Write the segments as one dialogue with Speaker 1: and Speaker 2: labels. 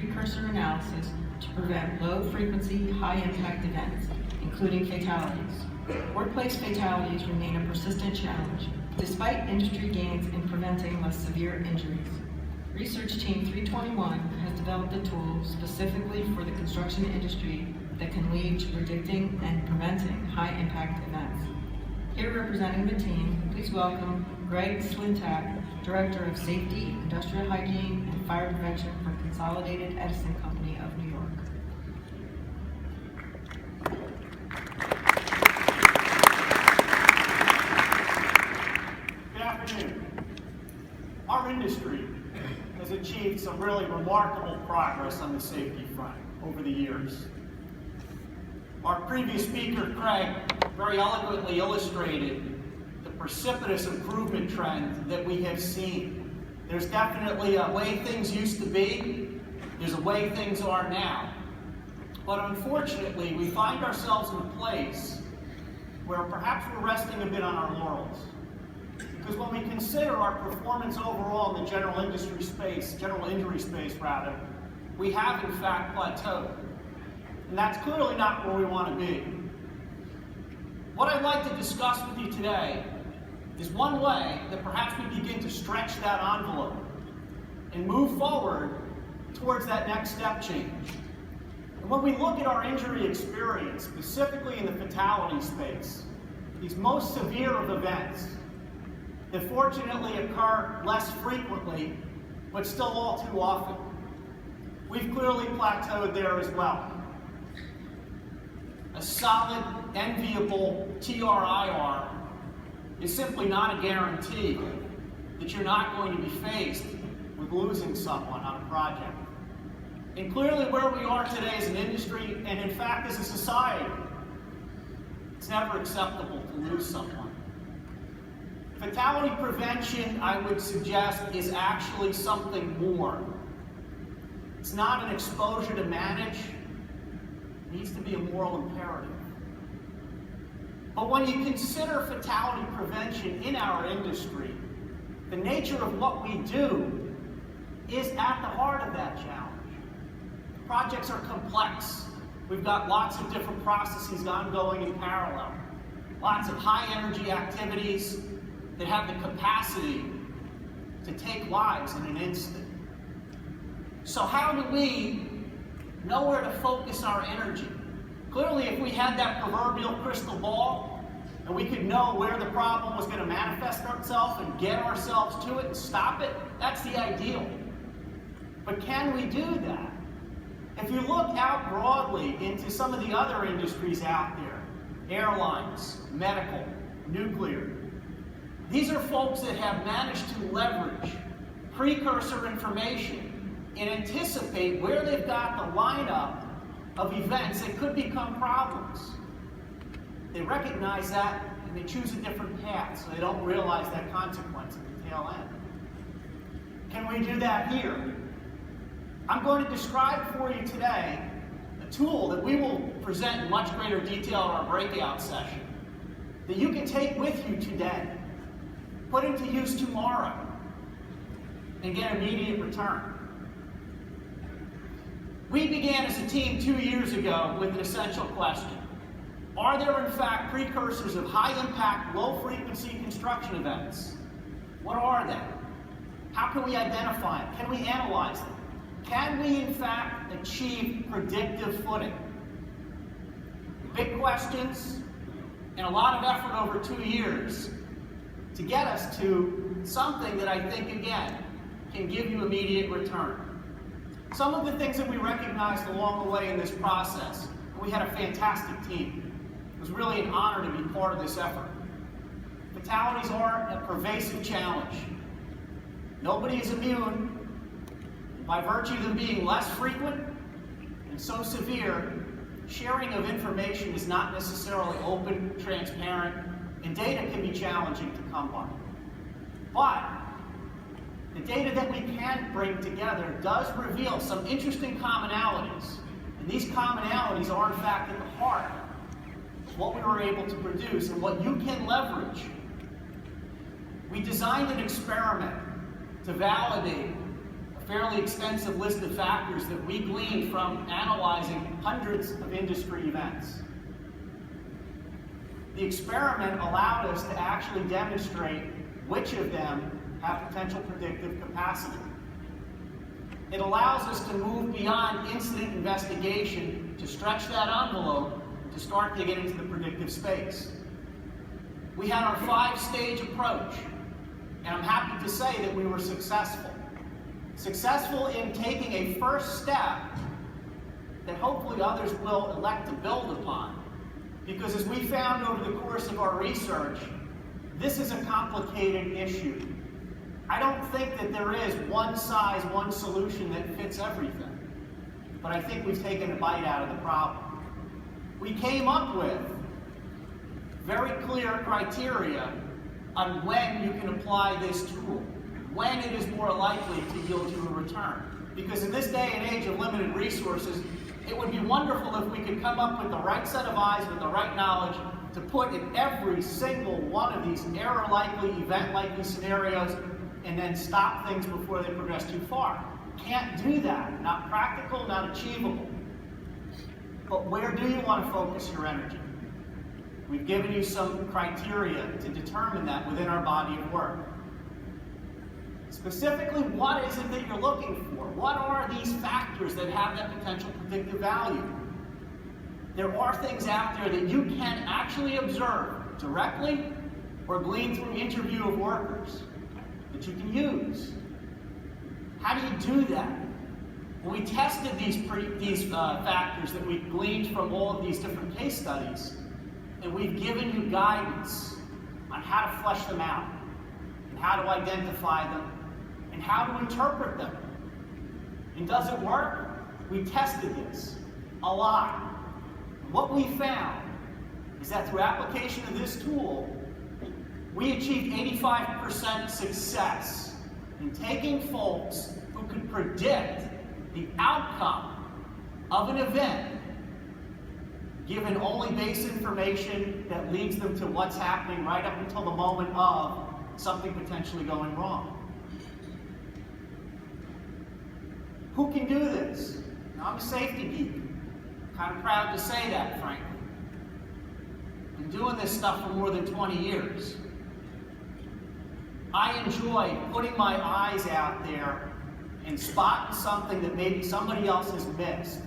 Speaker 1: precursor analysis to prevent low-frequency, high-impact events, including fatalities. Workplace fatalities remain a persistent challenge, despite industry gains in preventing less severe injuries. Research Team 321 has developed a tool specifically for the construction industry that can lead to predicting and preventing high-impact events. Here representing the team, please welcome Gregg Slintak, Director of Safety, Industrial Hygiene, and Fire Prevention for Consolidated Edison Company of New York.
Speaker 2: Good afternoon. Our industry has achieved some really remarkable progress on the safety front over the years. Our previous speaker, Gregg, very eloquently illustrated the precipitous improvement trend that we have seen. There's definitely a way things used to be, there's a way things are now. But unfortunately, we find ourselves in a place where perhaps we're resting a bit on our laurels. Because when we consider our performance overall in the general injury space, we have in fact plateaued. And that's clearly not where we want to be. What I'd like to discuss with you today is one way that perhaps we begin to stretch that envelope and move forward towards that next step change. And when we look at our injury experience, specifically in the fatality space, these most severe of events that fortunately occur less frequently, but still all too often, we've clearly plateaued there as well. A solid, enviable TRIR is simply not a guarantee that you're not going to be faced with losing someone on a project. And clearly where we are today as an industry, and in fact as a society, it's never acceptable to lose someone. Fatality prevention, I would suggest, is actually something more. It's not an exposure to manage. It needs to be a moral imperative. But when you consider fatality prevention in our industry, the nature of what we do is at the heart of that challenge. Projects are complex. We've got lots of different processes ongoing in parallel. Lots of high energy activities that have the capacity to take lives in an instant. So how do we know where to focus our energy? Clearly, if we had that proverbial crystal ball and we could know where the problem was going to manifest itself and get ourselves to it and stop it, that's the ideal. But can we do that? If you look out broadly into some of the other industries out there, airlines, medical, nuclear, these are folks that have managed to leverage precursor information and anticipate where they've got the lineup of events that could become problems. They recognize that and they choose a different path so they don't realize that consequence at the tail end. Can we do that here? I'm going to describe for you today a tool that we will present in much greater detail in our breakout session that you can take with you today, put into use tomorrow, and get immediate return. We began as a team 2 years ago with an essential question. Are there in fact precursors of high-impact, low-frequency construction events? What are they? How can we identify them? Can we analyze them? Can we in fact achieve predictive footing? Big questions and a lot of effort over 2 years to get us to something that I think, again, can give you immediate return. Some of the things that we recognized along the way in this process, and we had a fantastic team. It was really an honor to be part of this effort. Fatalities are a pervasive challenge. Nobody is immune. By virtue of them being less frequent and so severe, sharing of information is not necessarily open, transparent, and data can be challenging to come by. But the data that we can bring together does reveal some interesting commonalities. And these commonalities are in fact at the heart of what we were able to produce and what you can leverage. We designed an experiment to validate a a fairly extensive list of factors that we gleaned from analyzing hundreds of industry events. The experiment allowed us to actually demonstrate which of them have potential predictive capacity. It allows us to move beyond incident investigation to stretch that envelope to start to get into the predictive space. We had our 5-stage approach, and I'm happy to say that we were successful. Successful in taking a first step that hopefully others will elect to build upon. Because as we found over the course of our research, this is a complicated issue. I don't think that there is one size, one solution that fits everything. But I think we've taken a bite out of the problem. We came up with very clear criteria on when you can apply this tool, when it is more likely to yield you a return. Because in this day and age of limited resources, it would be wonderful if we could come up with the right set of eyes with the right knowledge to put in every single one of these error-likely, event-likely scenarios and then stop things before they progress too far. Can't do that. Not practical, not achievable. But where do you want to focus your energy? We've given you some criteria to determine that within our body of work. Specifically, what is it that you're looking for? What are these factors that have that potential predictive value? There are things out there that you can actually observe directly or glean through interview of workers that you can use. How do you do that? Well, we tested these factors that we gleaned from all of these different case studies, and we've given you guidance on how to flesh them out, and how to identify them, and how to interpret them. And does it work? We tested this a lot. What we found is that through application of this tool, we achieved 85% success in taking folks who could predict the outcome of an event, given only base information that leads them to what's happening right up until the moment of something potentially going wrong. Who can do this? Now, I'm a safety geek. Kind of proud to say that, frankly. Been doing this stuff for more than 20 years. I enjoy putting my eyes out there and spotting something that maybe somebody else has missed.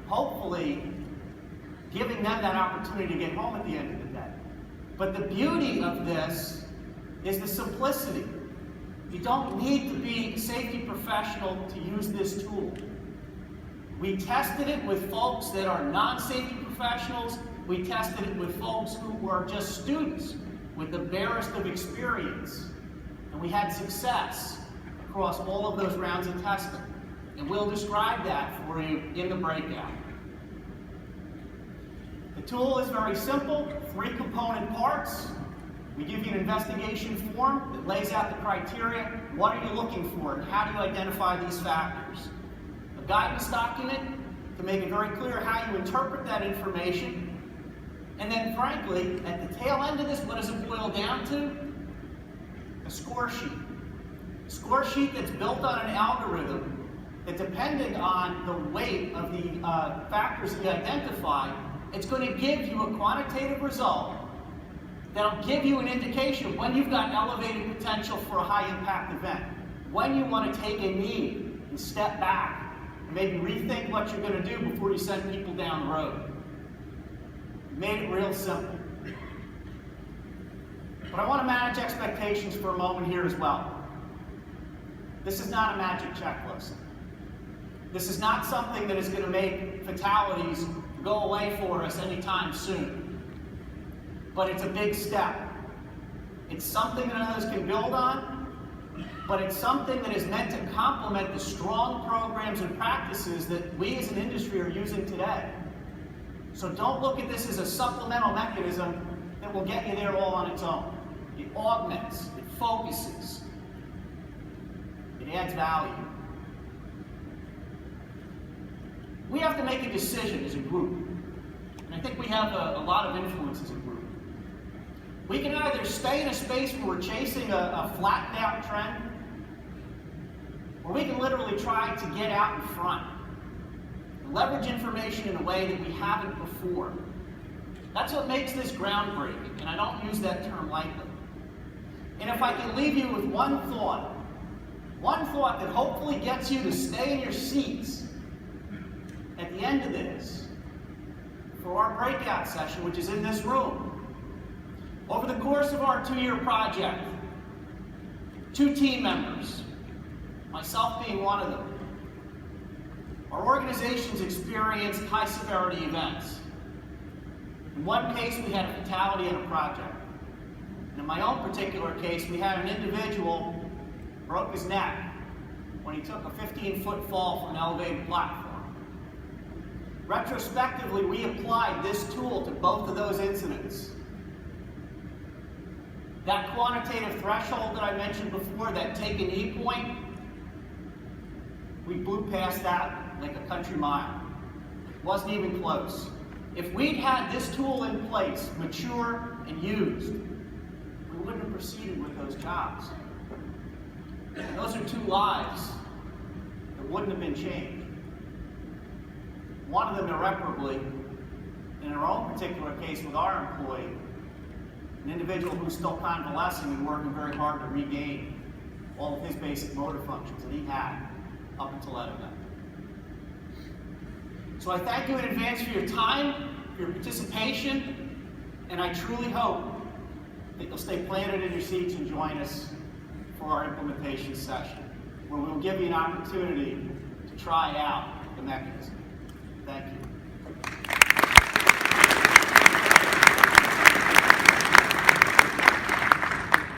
Speaker 2: Hopefully, giving them that opportunity to get home at the end of the day. But the beauty of this is the simplicity. You don't need to be a safety professional to use this tool. We tested it with folks that are non-safety professionals. We tested it with folks who were just students with the barest of experience. And we had success across all of those rounds of testing. And we'll describe that for you in the breakout. The tool is very simple, 3 component parts. We give you an investigation form that lays out the criteria. What are you looking for, and how do you identify these factors? A guidance document to make it very clear how you interpret that information. And then, frankly, at the tail end of this, what does it boil down to? A score sheet. A score sheet that's built on an algorithm that, depending on the weight of the factors that you identify, it's going to give you a quantitative result that'll give you an indication of when you've got elevated potential for a high-impact event, when you want to take a knee and step back, and maybe rethink what you're going to do before you send people down the road. Made it real simple. But I want to manage expectations for a moment here as well. This is not a magic checklist. This is not something that is going to make fatalities go away for us anytime soon. But it's a big step. It's something that others can build on, but it's something that is meant to complement the strong programs and practices that we as an industry are using today. So don't look at this as a supplemental mechanism that will get you there all on its own. It augments, it focuses, it adds value. We have to make a decision as a group, and I think we have a lot of influence as a group. We can either stay in a space where we're chasing a flattened out trend, where we can literally try to get out in front and leverage information in a way that we haven't before. That's what makes this groundbreaking, and I don't use that term lightly. And if I can leave you with one thought that hopefully gets you to stay in your seats at the end of this, for our breakout session, which is in this room. Over the course of our 2-year project, 2 team members, myself being one of them, our organizations experienced high severity events. In one case, we had a fatality in a project. And in my own particular case, we had an individual broke his neck when he took a 15-foot fall from an elevated platform. Retrospectively, we applied this tool to both of those incidents. That quantitative threshold that I mentioned before, that take a knee point, we blew past that like a country mile. It wasn't even close. If we'd had this tool in place, mature and used, we wouldn't have proceeded with those jobs. And those are 2 lives that wouldn't have been changed. One of them irreparably, in our own particular case with our employee, an individual who's still convalescing and working very hard to regain all of his basic motor functions that he had up until that event. So I thank you in advance for your time, for your participation, and I truly hope that you'll stay planted in your seats and join us for our implementation session, where we'll give you an opportunity to try out the mechanism. Thank you.